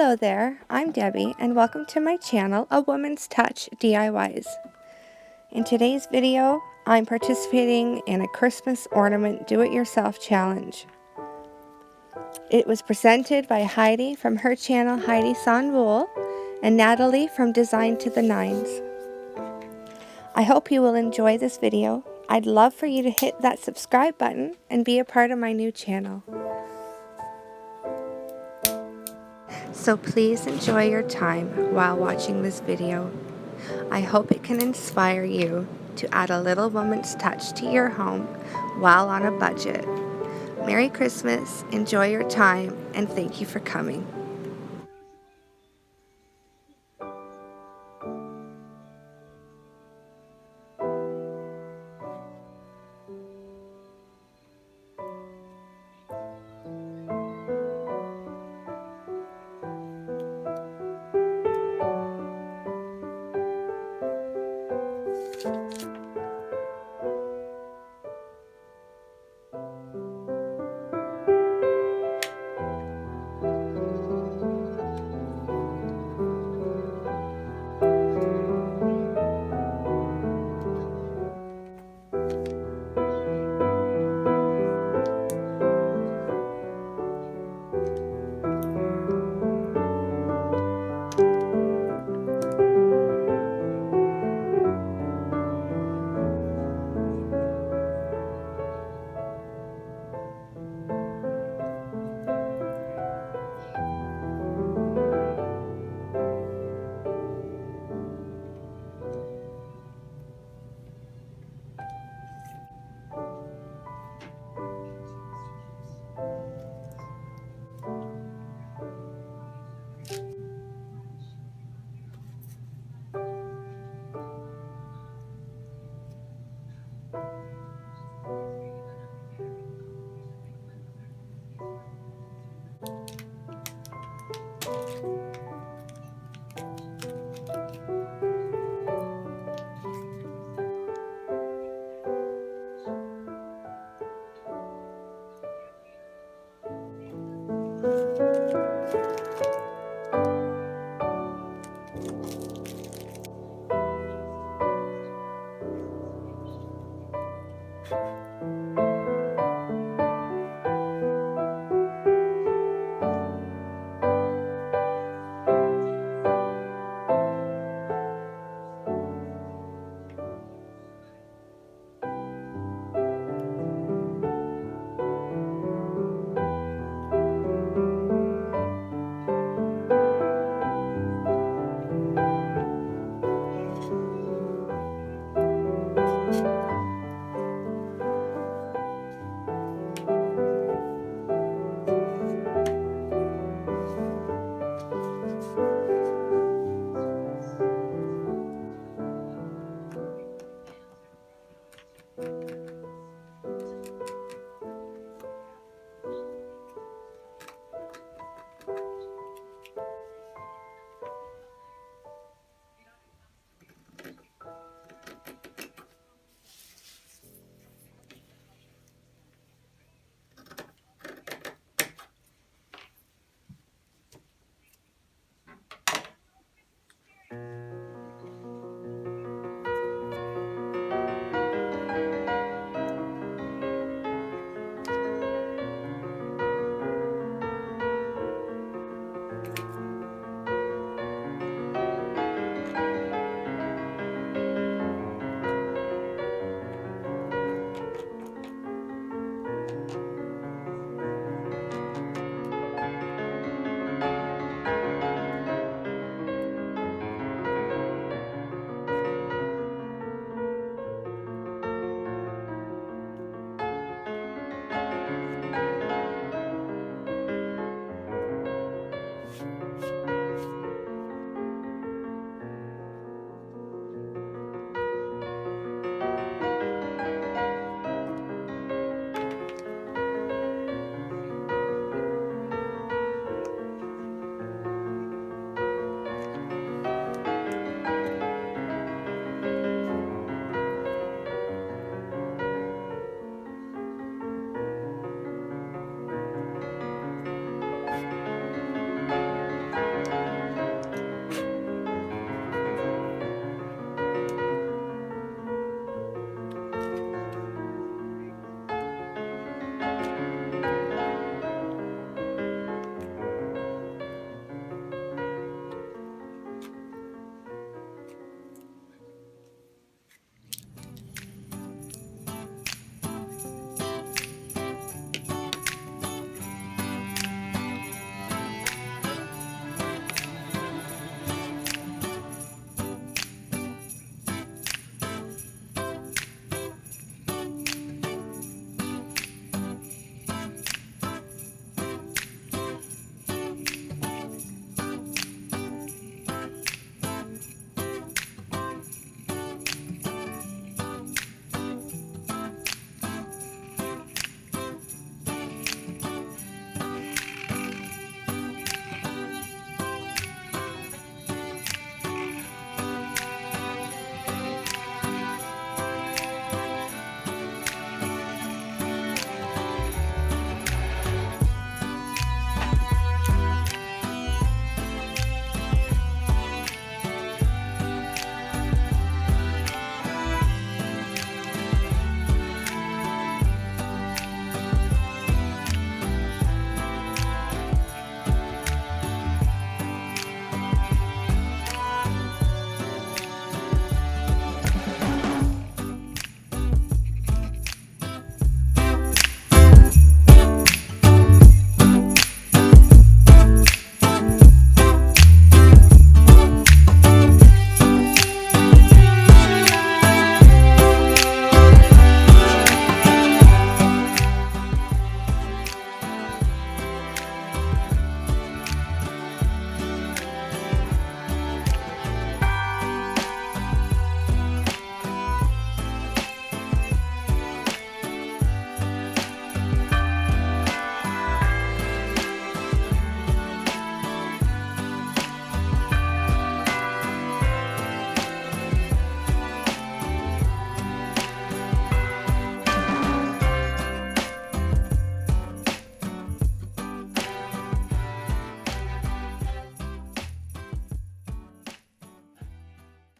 Hello there, I'm Debbie and welcome to my channel, A Woman's Touch DIYs. In today's video, I'm participating in a Christmas ornament do-it-yourself challenge. It was presented by Heidi from her channel Heidi Sonboul and Natalie from Design to the Nines. I hope you will enjoy this video. I'd love for you to hit that subscribe button and be a part of my new channel. So please enjoy your time while watching this video. I hope it can inspire you to add a little woman's touch to your home while on a budget. Merry Christmas, enjoy your time, and thank you for coming.